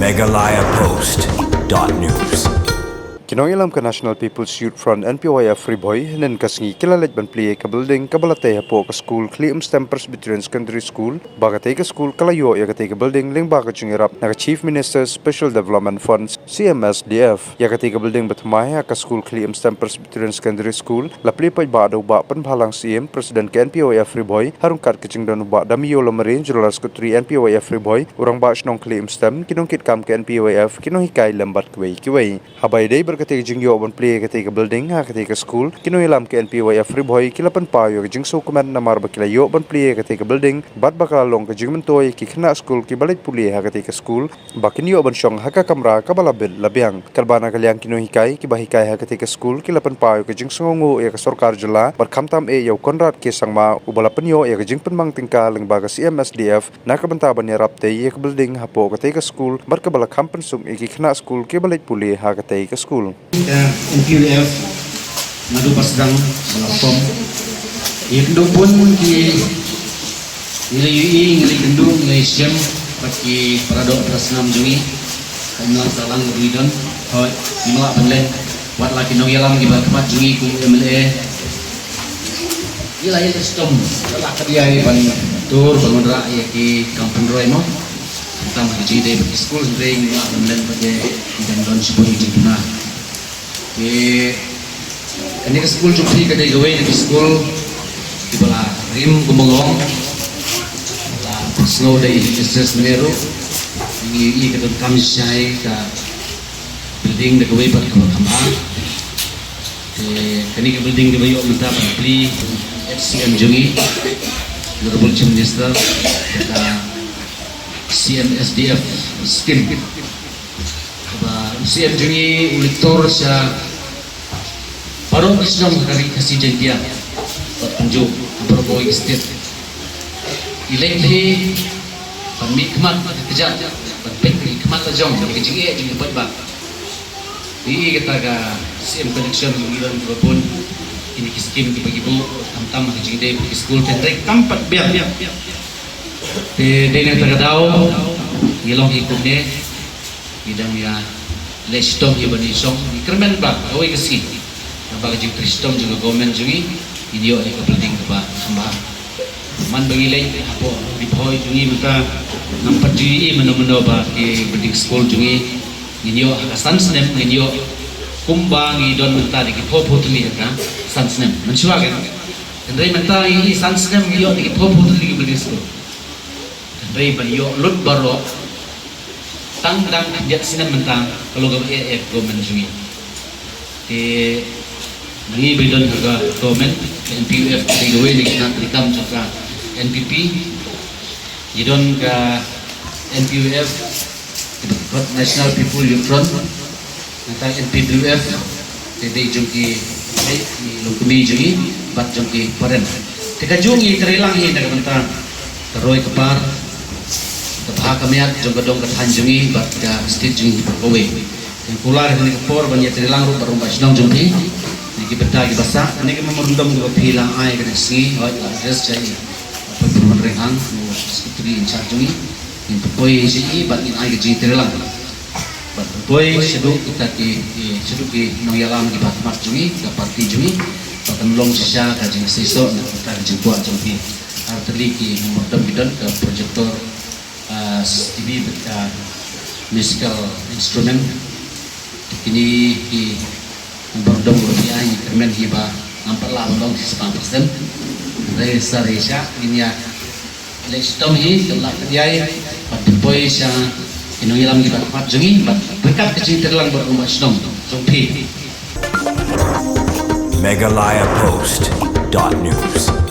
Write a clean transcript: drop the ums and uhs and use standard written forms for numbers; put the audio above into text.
megalayapost.news. Kinoilam ka National People's Youth Front NPYF Freeboy nen kasngi kilalit ban plie ka building kabalate po ka school Klium Stempers Between Secondary School bagate ka school kalayo ya ka building ling baga chungirap na Chief Minister Special Development Funds CMSDF ya ka building batmaya ka school Klium Stempers Between Secondary School lapli pa ba daw ba panbalang CM President ka NPYF Freeboy harung kat kaching dan ba damiyo lamarin jurulas kutri NPYF Freeboy urang ba snong Klium Stem kinongkit kam ka NPYF kinohikay lambat kway habay day ketika jingyo ban play ketika building ketika school kinoilam ke NPYF Freeboy kilapan payo jing so kuman namar bakila yo ban play ketika building bat bakal long ke jing mentoy ki khna school ki balit puli ketika school bakin yo ban shong haka kamra kabalabil labyang kalbana kalyang kinohikai ki bahikai ketika school kilapan payo ke jing songo ya ke sarkar jela bar khamtam yo konrad ke sangma ubalapan yo ya ke jing penmang tingka leng baga CMSDF nakabantaban ya rapte ya ke building hapo ketika school bar kabala kampen sum ki khna school ki balit puli ketika school NPUF madu pasdang salam ikdo pun ki nilai UI nilai kendung nilai SEM bagi paradok prasnam jungi kanal salang bidon hoi dimala penlen buat laki nong yalam ki bakmat jungi ku MLA nilai sistem telah kediai ban tur bangun ra ya ki kampung roy mo tentang haji day bagi school sendiri nilai penlen bagi dan don sebuah ijibna ini ke school jumpi ke gawe di school di bala rim gumongong la snow day business meneru ini ke kami syai ke building de gawe pat kama kini ke building de bayo minta beli FCM jungi Honorable Chief Minister dan CMSDF scheme CM jungi ulitor sa baru bersidang dari kasih janjian tunjuk berboy state ilekhi pemikmat kerja pemikmat lajong dari kecil jadi buat ini kita ga CM connection mengiran berpun ini kiskim dibagi bu tam kecil deh di school tendrek tempat biar di yang tergadau ngilong ikutnya bidang ya lestom ya bani song kermen ba awai kesi bagi jing kristom juga government jungi ini yo ke building ke ba hamba man bagi lain apa di boy jungi minta nampak jungi meno ba ke building school jungi ini yo akasan senem ini yo kumbang idon minta di popo tu ni kan san senem mencuba kan dan minta ini san senem yo di popo tu di building school dan bani yo lut baro tang dia sini mentang kalau government jungi ini bedon harga government NPUF gawe ni kita juga NPP jidon ke NPUF National People Youth Front tentang NPUF jadi jungki lukumi jungi bat jungki paren tika jungi terelang ini nak mentang teroi kepar kepaha kamiat jongkodong ketanjungi bat ka state jungi berkowe yang pular ini kepor banyak terilang ru baru basnong jumpi ini beta ki basa ini ke memurundam ke pilang ai ke singi hoi address jai apa permen renghang sekretari in charge jungi in poi si bat in ai ke jungi terilang bat poi sedu kita ki sedu ki noyalam ki bat mat jungi ka parti jungi bahkan long sisa ka jungi seso na kita jumpa jumpi arteri ki memurdam bidon ke projector TV musical instrument ini di berdom rupiah ini kermen hiba nampak lah dong 10% dari Saresha ini ya lestom hi kelak kerjai pada boy sa inoilam kita pat jungi berkat kecil terlang berumah sedong jumpi megalayapost.news.